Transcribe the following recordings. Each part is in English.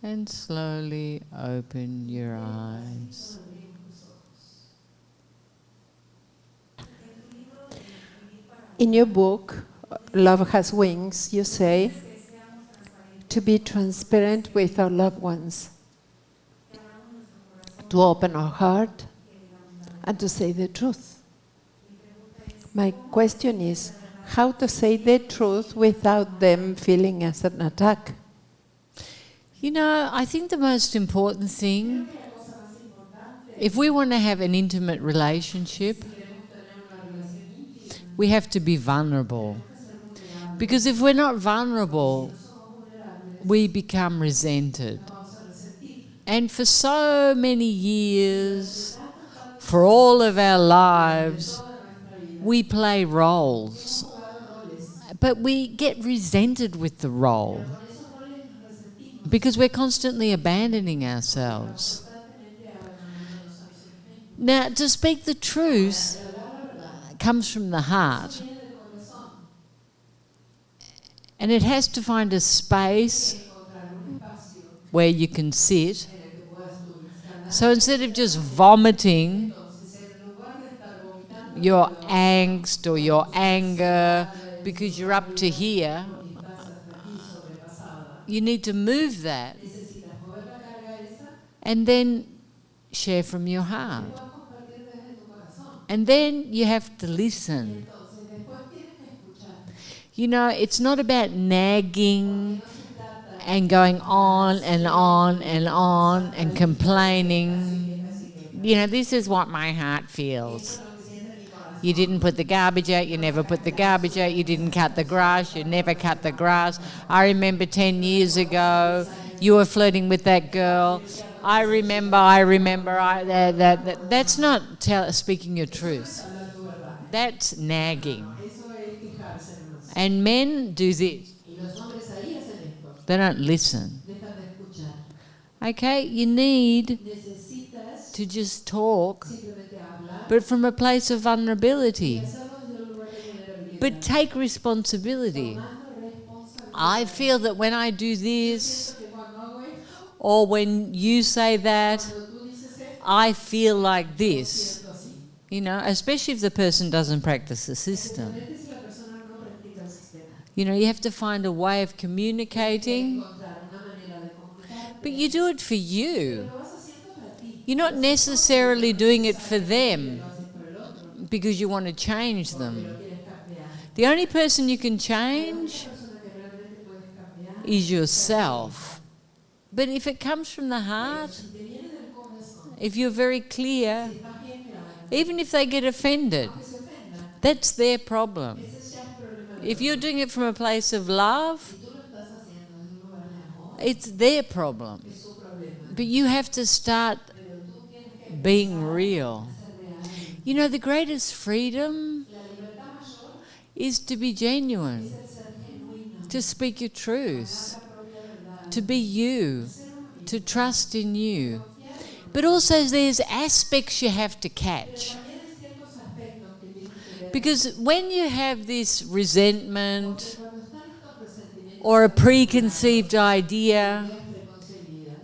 And slowly open your eyes. In your book, Love Has Wings, you say to be transparent with our loved ones, to open our heart, and to say the truth. My question is, how to say the truth without them feeling as an attack? You know, I think the most important thing, if we want to have an intimate relationship, we have to be vulnerable. Because if we're not vulnerable, we become resented. And for so many years, for all of our lives, we play roles. But we get resented with the role because we're constantly abandoning ourselves. Now, to speak the truth comes from the heart. And it has to find a space where you can sit. So instead of just vomiting your angst or your anger because you're up to here, you need to move that and then share from your heart. And then you have to listen. You know, it's not about nagging and going on and on and on and complaining. You know, this is what my heart feels. You didn't put the garbage out, you never put the garbage out, you didn't cut the grass, you never cut the grass. I remember 10 years ago, you were flirting with that girl. I remember, that's not speaking your truth. That's nagging. And men do this. They don't listen. Okay, you need to just talk, but from a place of vulnerability. But take responsibility. I feel that when I do this, or when you say that, I feel like this. You know, especially if the person doesn't practice the system. You know, you have to find a way of communicating, but you do it for you. You're not necessarily doing it for them because you want to change them. The only person you can change is yourself. But if it comes from the heart, if you're very clear, even if they get offended, that's their problem. If you're doing it from a place of love, it's their problem. But you have to start being real. You know, the greatest freedom is to be genuine, to speak your truth, to be you, to trust in you. But also there's aspects you have to catch. Because when you have this resentment or a preconceived idea,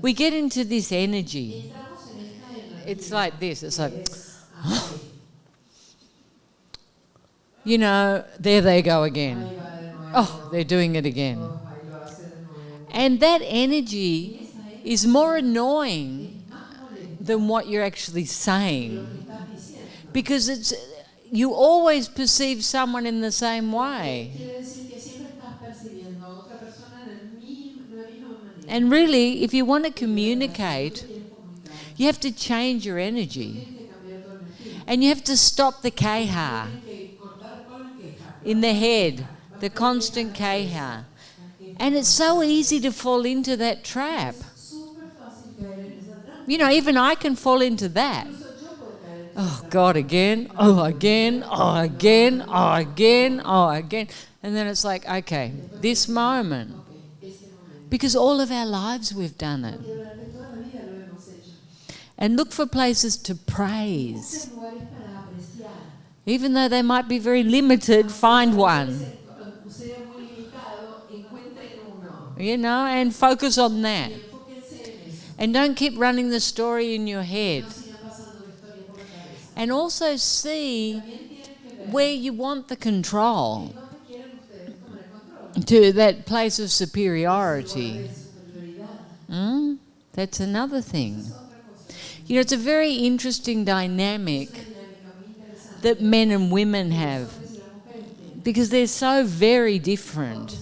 we get into this energy. It's like this. It's like, you know, there they go again. Oh, they're doing it again. And that energy is more annoying than what you're actually saying. Because you always perceive someone in the same way. And really, if you want to communicate, you have to change your energy. And you have to stop the keha in the head, the constant keha. And it's so easy to fall into that trap. You know, even I can fall into that. Oh, God, again, oh, again, oh, again, oh, again, oh, again. And then it's like, okay, this moment. Because all of our lives we've done it. And look for places to praise. Even though they might be very limited, find one. You know, and focus on that. And don't keep running the story in your head. And also see where you want the control, to that place of superiority. That's another thing. You know, it's a very interesting dynamic that men and women have, because they're so very different.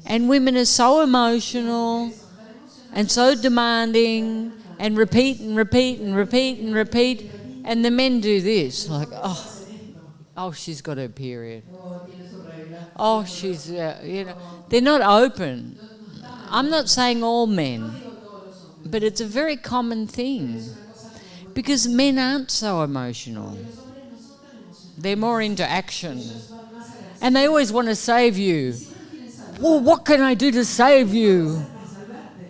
And women are so emotional and so demanding and repeat and repeat and repeat and repeat, and the men do this, like, oh, she's got her period. Oh, she's, they're not open. I'm not saying all men, but it's a very common thing, because men aren't so emotional. They're more into action. And they always want to save you. Well, what can I do to save you?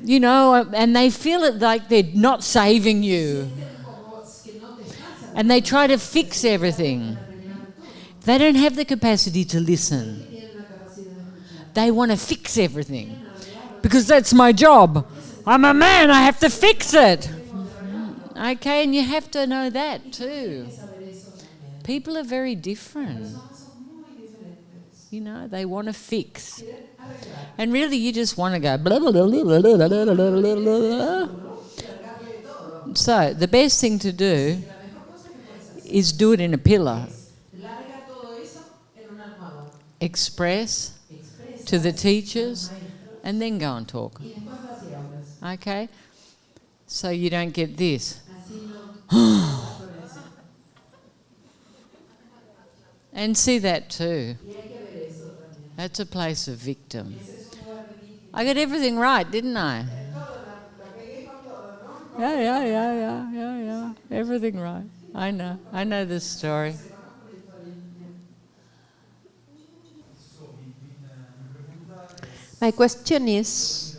You know, and they feel it like they're not saving you. And they try to fix everything. They don't have the capacity to listen. They want to fix everything. Because that's my job. I'm a man, I have to fix it. Okay, and you have to know that too. People are very different. You know, they want to fix. And really you just want to go blah, blah, blah, blah, blah, blah, blah, blah, blah. So the best thing to do is do it in a pillar. Express to the teachers and then go and talk. Okay? So you don't get this. And see that too. That's a place of victim. I got everything right, didn't I? Yeah. Everything right. I know this story. My question is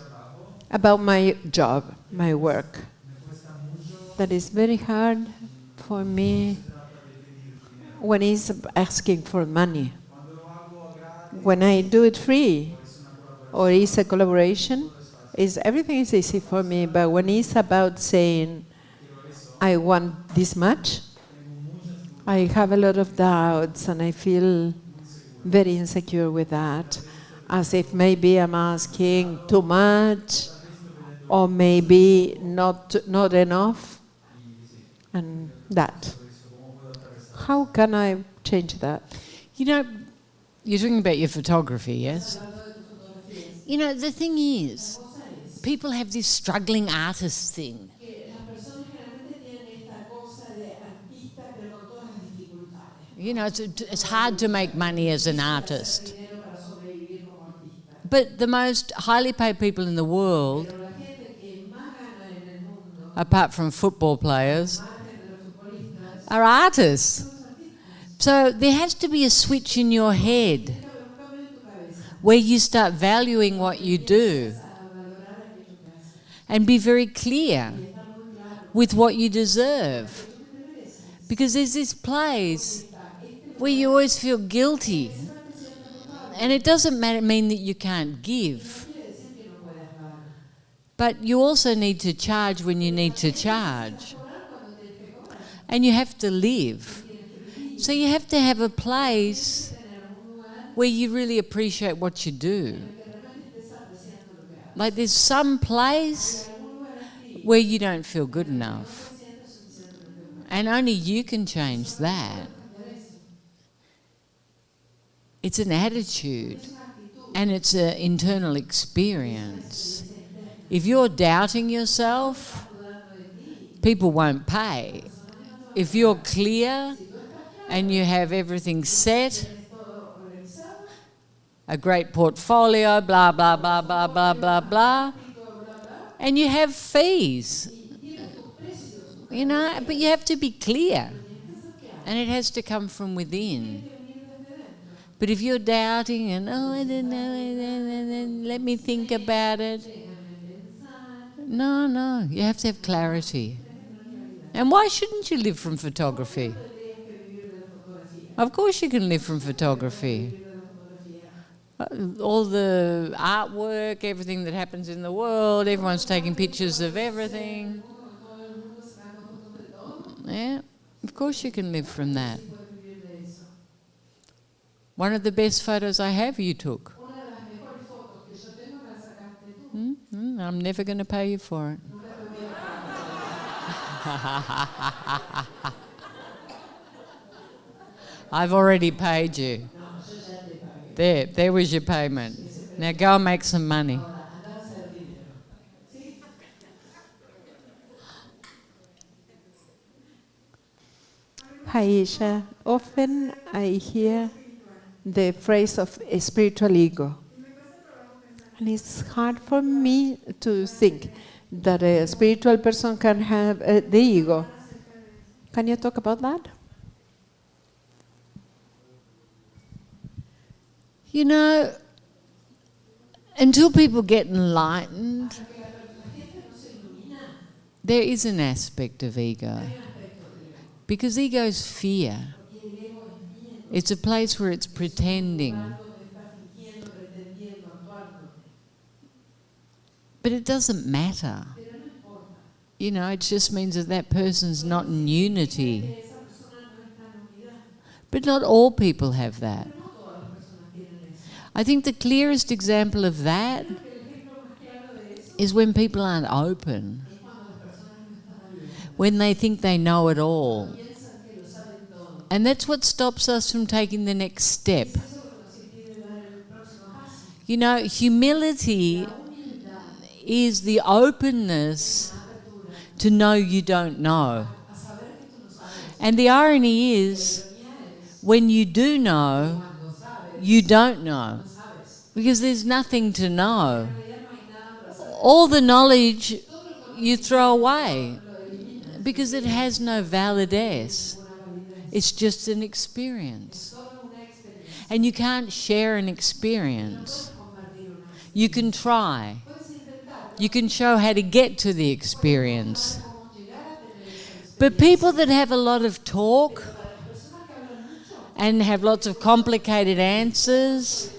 about my job, my work. That is very hard for me when he's asking for money. When I do it free, or it's a collaboration, everything is easy for me. But when it's about saying, I want this much, I have a lot of doubts and I feel very insecure with that. As if maybe I'm asking too much, or maybe not enough, and that. How can I change that? You know, you're talking about your photography, yes? You know, the thing is, people have this struggling artist thing. You know, it's hard to make money as an artist. But the most highly paid people in the world, apart from football players, are artists. So there has to be a switch in your head where you start valuing what you do and be very clear with what you deserve. Because there's this place where you always feel guilty. And it doesn't mean that you can't give. But you also need to charge when you need to charge. And you have to live. So you have to have a place where you really appreciate what you do. Like there's some place where you don't feel good enough. And only you can change that. It's an attitude and it's an internal experience. If you're doubting yourself, people won't pay. If you're clear and you have everything set, a great portfolio, blah, blah, blah, blah, blah, blah, blah, and you have fees, you know, but you have to be clear and it has to come from within. But if you're doubting and, I don't know, let me think about it. No, you have to have clarity. And why shouldn't you live from photography? Of course you can live from photography. All the artwork, everything that happens in the world, everyone's taking pictures of everything. Yeah, of course you can live from that. One of the best photos I have you took. I'm never going to pay you for it. I've already paid you. There was your payment. Now go and make some money. Hi, Isha. Often I hear the phrase of a spiritual ego. And it's hard for me to think that a spiritual person can have the ego. Can you talk about that? You know, until people get enlightened, there is an aspect of ego. Because ego is fear. It's a place where it's pretending. But it doesn't matter. You know, it just means that that person's not in unity. But not all people have that. I think the clearest example of that is when people aren't open. When they think they know it all. And that's what stops us from taking the next step. You know, humility is the openness to know you don't know. And the irony is, when you do know, you don't know. Because there's nothing to know. All the knowledge you throw away. Because it has no validez. It's just an experience. And you can't share an experience. You can try. You can show how to get to the experience. But people that have a lot of talk and have lots of complicated answers,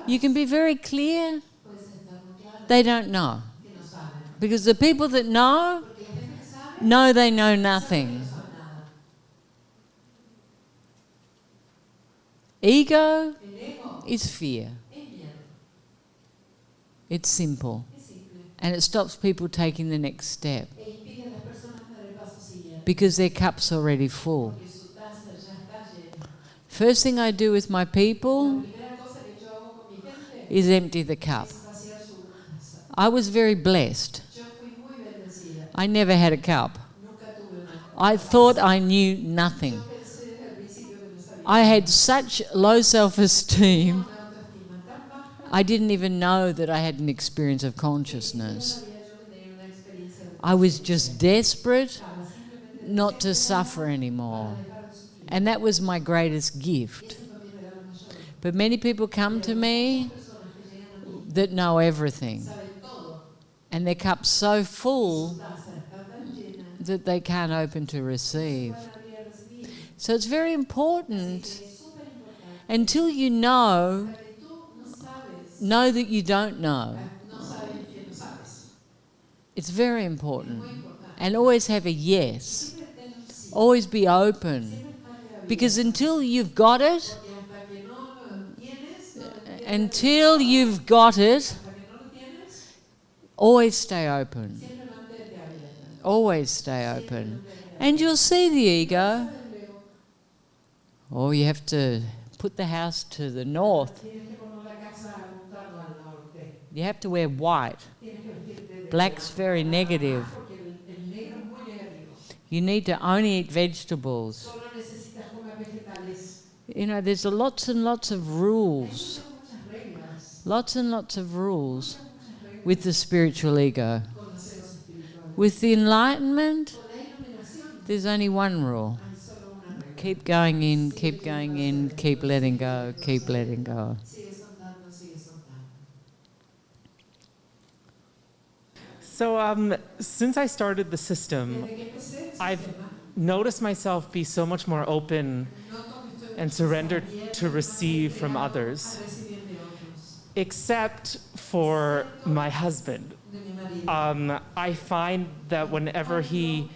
you can be very clear, they don't know. Because the people that know they know nothing. Ego is fear. It's simple. And it stops people taking the next step. Because their cup's already full. First thing I do with my people is empty the cup. I was very blessed. I never had a cup. I thought I knew nothing. I had such low self-esteem, I didn't even know that I had an experience of consciousness. I was just desperate not to suffer anymore. And that was my greatest gift. But many people come to me that know everything. And their cup's so full that they can't open to receive. So it's very important, until you know that you don't know. It's very important. And always have a yes. Always be open. Because until you've got it, always stay open. Always stay open. And you'll see the ego. Oh, you have to put the house to the north. You have to wear white. Black's very negative. You need to only eat vegetables. You know, there's lots and lots of rules. Lots and lots of rules with the spiritual ego. With the enlightenment, there's only one rule. Keep going in, keep letting go, keep letting go. So since I started the system, I've noticed myself be so much more open and surrender to receive from others, except for my husband. I find that whenever he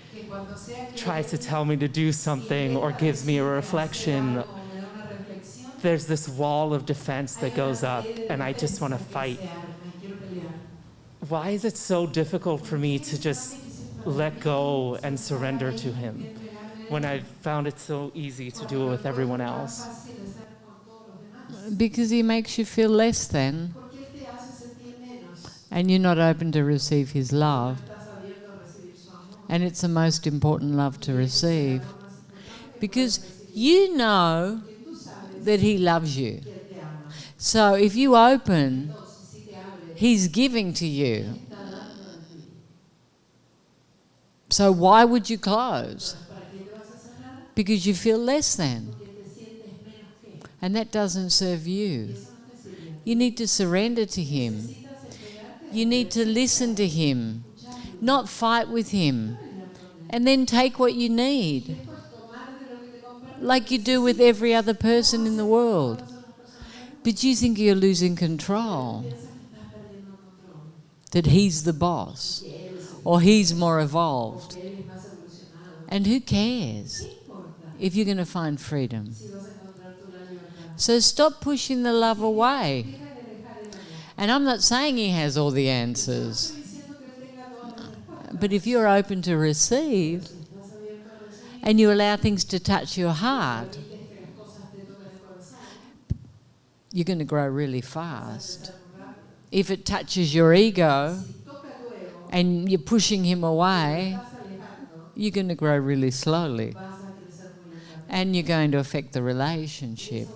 tries to tell me to do something or gives me a reflection, there's this wall of defense that goes up, and I just want to fight. Why is it so difficult for me to just let go and surrender to him when I've found it so easy to do it with everyone else? Because he makes you feel less than, and you're not open to receive his love. And it's the most important love to receive. Because you know that he loves you. So if you open, he's giving to you. So why would you close? Because you feel less than. And that doesn't serve you. You need to surrender to him. You need to listen to him, not fight with him. And then take what you need, like you do with every other person in the world. But you think you're losing control, that he's the boss, or he's more evolved. And who cares if you're going to find freedom? So stop pushing the love away. And I'm not saying he has all the answers. But if you're open to receive and you allow things to touch your heart, you're going to grow really fast. If it touches your ego and you're pushing him away, you're going to grow really slowly. And you're going to affect the relationship.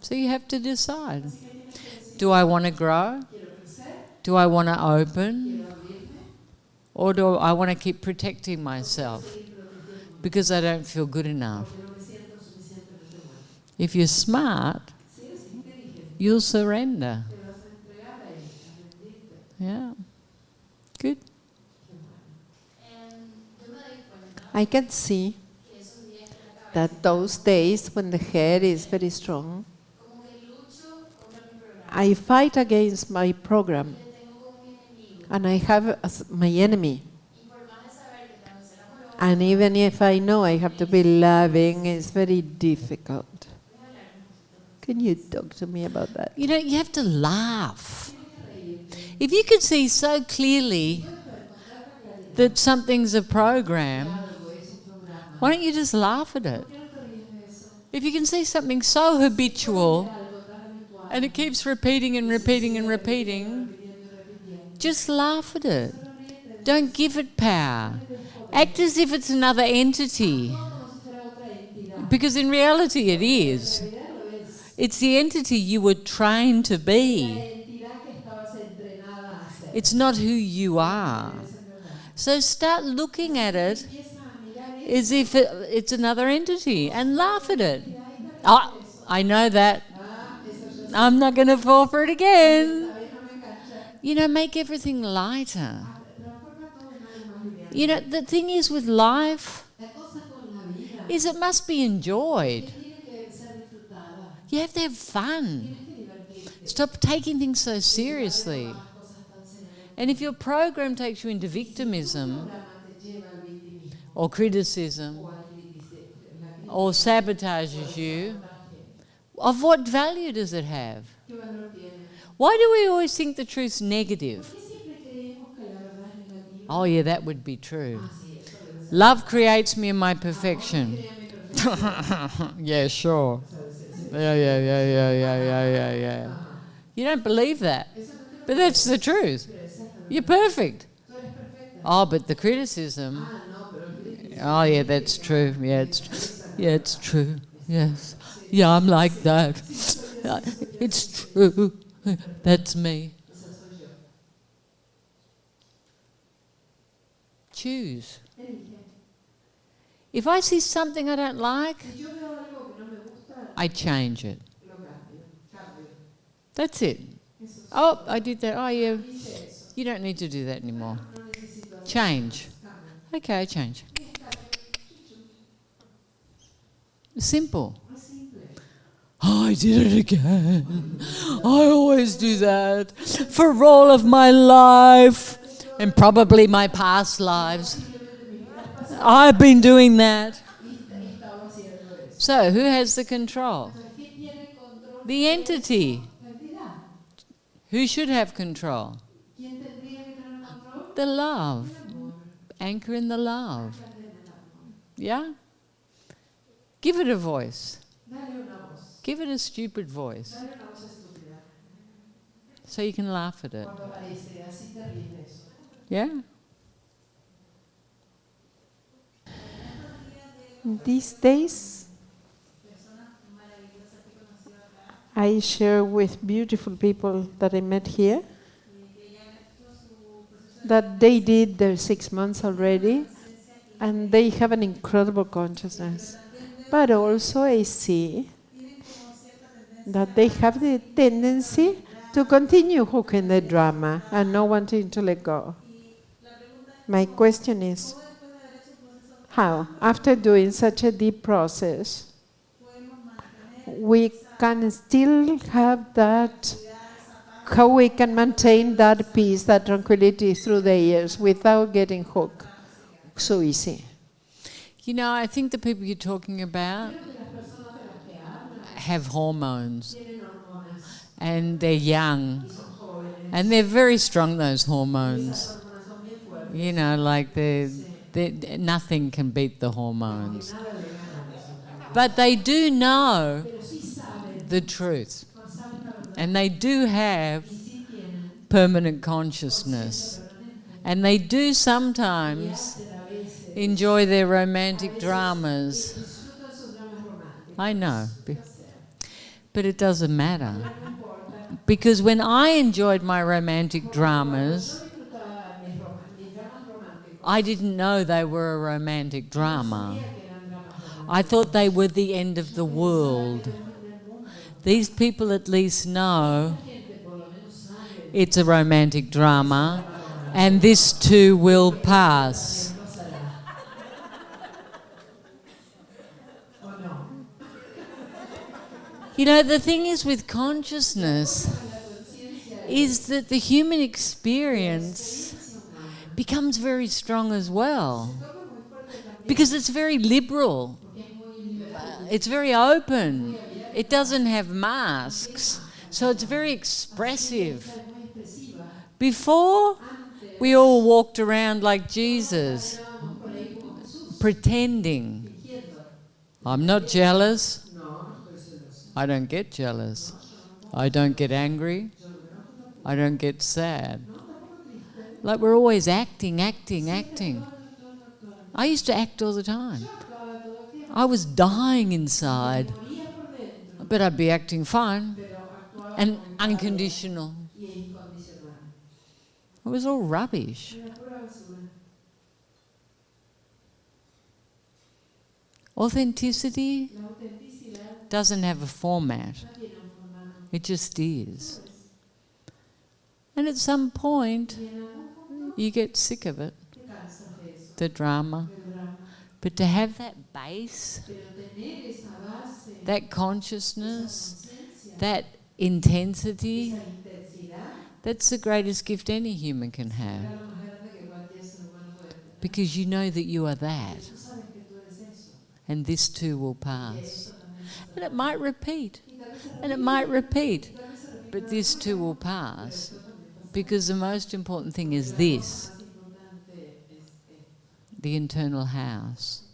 So you have to decide. Do I want to grow? Do I want to open? Or do I want to keep protecting myself because I don't feel good enough? If you're smart, you'll surrender. Yeah. Good. I can see that those days when the head is very strong, I fight against my program, and I have as my enemy. And even if I know I have to be loving, it's very difficult. Can you talk to me about that? You know, you have to laugh. If you could see so clearly that something's a program, why don't you just laugh at it? If you can see something so habitual and it keeps repeating and repeating and repeating, just laugh at it. Don't give it power. Act as if it's another entity. Because in reality it is. It's the entity you were trained to be. It's not who you are. So start looking at it as if it's another entity and laugh at it. Oh, I know that. I'm not going to fall for it again. You know, make everything lighter. You know, the thing is with life is it must be enjoyed. You have to have fun. Stop taking things so seriously. And if your program takes you into victimism or criticism or sabotages you, of what value does it have? Why do we always think the truth's negative? Oh yeah, that would be true. Love creates me in my perfection. Yeah, sure. Yeah. You don't believe that. But that's the truth. You're perfect. Oh, but the criticism. Oh yeah, that's true. Yeah, it's true. Yes. Yeah, I'm like that. It's true. That's me. Choose. If I see something I don't like, I change it. That's it. Oh, I did that. Oh, yeah. You don't need to do that anymore. Change. Okay, change. Simple. Oh, I did it again. I always do that for all of my life and probably my past lives. I've been doing that. So, who has the control? The entity. Who should have control? The love. Anchor in the love. Yeah? Give it a voice. Give it a stupid voice. So you can laugh at it. Yeah? These days, I share with beautiful people that I met here that they did their 6 months already and they have an incredible consciousness. But also I see that they have the tendency to continue hooking the drama and not wanting to let go. My question is, how, after doing such a deep process, we can still have that, how we can maintain that peace, that tranquility through the years without getting hooked so easy? You know, I think the people you're talking about have hormones and they're young and they're very strong, those hormones. You know, like nothing can beat the hormones. But they do know the truth and they do have permanent consciousness and they do sometimes enjoy their romantic dramas. I know, but it doesn't matter. Because when I enjoyed my romantic dramas, I didn't know they were a romantic drama. I thought they were the end of the world. These people at least know it's a romantic drama and this too will pass. You know, the thing is with consciousness is that the human experience becomes very strong as well because it's very liberal. It's very open. It doesn't have masks. So it's very expressive. Before, we all walked around like Jesus, pretending. I'm not jealous. I don't get jealous. I don't get angry. I don't get sad. Like we're always acting. I used to act all the time. I was dying inside, but I'd be acting fine and unconditional. It was all rubbish. Authenticity doesn't have a format. It just is. And at some point, you get sick of it, the drama. But to have that base, that consciousness, that intensity, that's the greatest gift any human can have. Because you know that you are that. And this too will pass. And it might repeat. And it might repeat. But this too will pass. Because the most important thing is this. The internal house.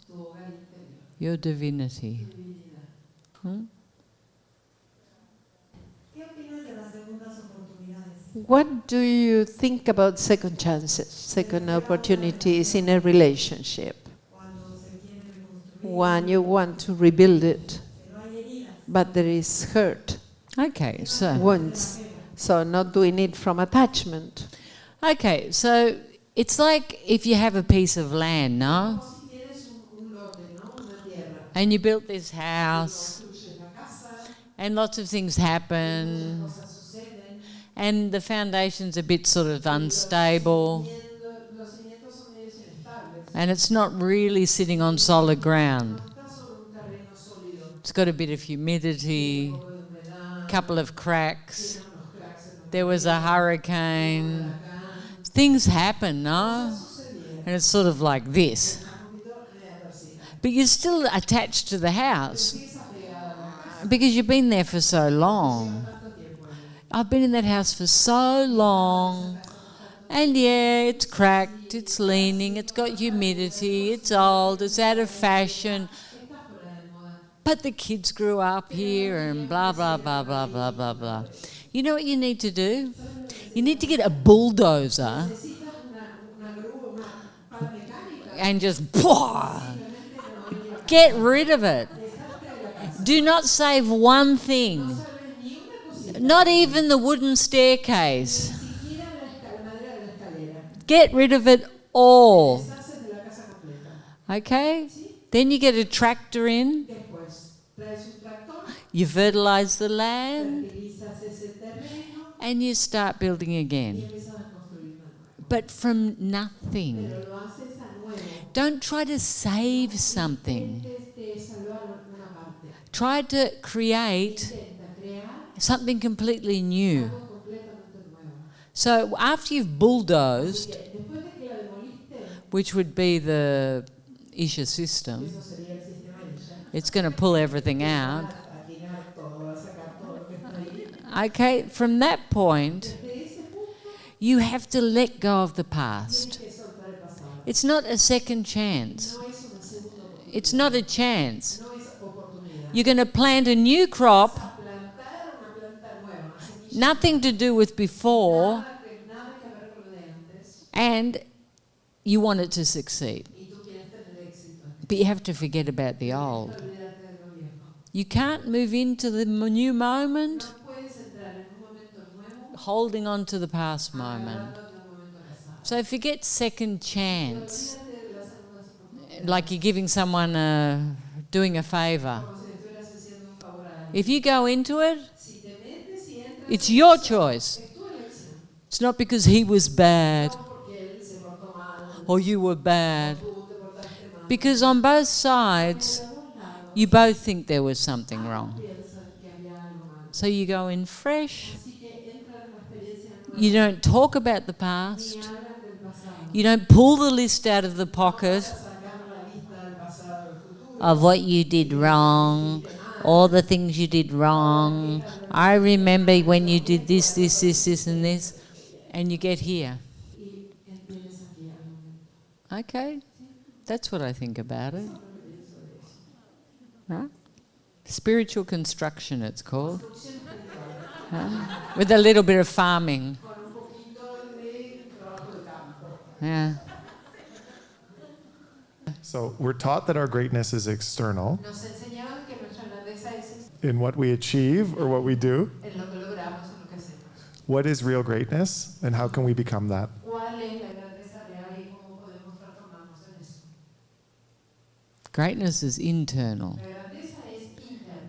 Your divinity. What do you think about second chances, second opportunities in a relationship? When you want to rebuild it, but there is hurt. Okay, so... wounds. So not doing it from attachment. Okay, so it's like if you have a piece of land, no? And you built this house, and lots of things happen, and the foundation's a bit sort of unstable, and it's not really sitting on solid ground. It's got a bit of humidity, couple of cracks. There was a hurricane. Things happen, no? And it's sort of like this. But you're still attached to the house because you've been there for so long. I've been in that house for so long. And yeah, it's cracked, it's leaning, it's got humidity, it's old, it's out of fashion. But the kids grew up here and blah, blah, blah, blah, blah, blah, blah. You know what you need to do? You need to get a bulldozer and just get rid of it. Do not save one thing. Not even the wooden staircase. Get rid of it all. Okay? Then you get a tractor in. You fertilize the land. And you start building again. But from nothing. Don't try to save something. Try to create something completely new. So after you've bulldozed, which would be the Isha system, it's going to pull everything out. Okay, from that point, you have to let go of the past. It's not a second chance. It's not a chance. You're going to plant a new crop, nothing to do with before, and you want it to succeed. But you have to forget about the old. You can't move into the new moment holding on to the past moment. So forget second chance. Like you're giving someone doing a favour. If you go into it, it's your choice. It's not because he was bad or you were bad. Because on both sides, you both think there was something wrong. So you go in fresh. You don't talk about the past. You don't pull the list out of the pocket of what you did wrong, all the things you did wrong. I remember when you did this, this, this, this, and this, and you get here. Okay, that's what I think about it. Huh? Spiritual construction, it's called. With a little bit of farming. Yeah. So we're taught that our greatness is external in what we achieve or what we do. What is real greatness and how can we become that? Greatness is internal.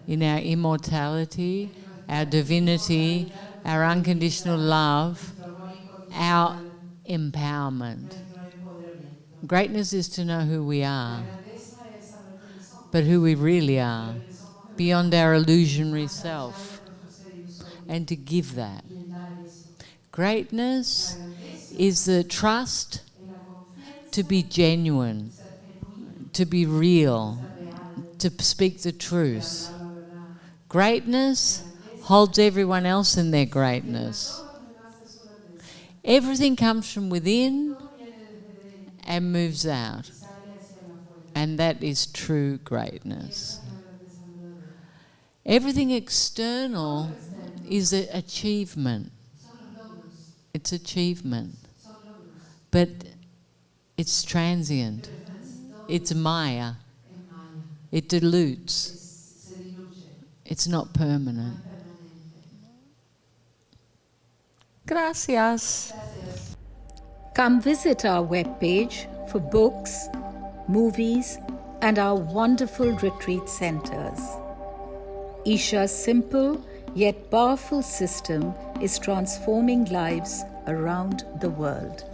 In our immortality, our divinity, our unconditional love, our empowerment. Greatness is to know who we are, but who we really are, beyond our illusionary self, and to give that. Greatness is the trust to be genuine, to be real, to speak the truth. Greatness holds everyone else in their greatness. Everything comes from within and moves out. And that is true greatness. Everything external is an achievement. It's achievement. But it's transient. It's Maya. It dilutes. It's not permanent. Gracias. Come visit our webpage for books, movies, and our wonderful retreat centers. Isha's simple yet powerful system is transforming lives around the world.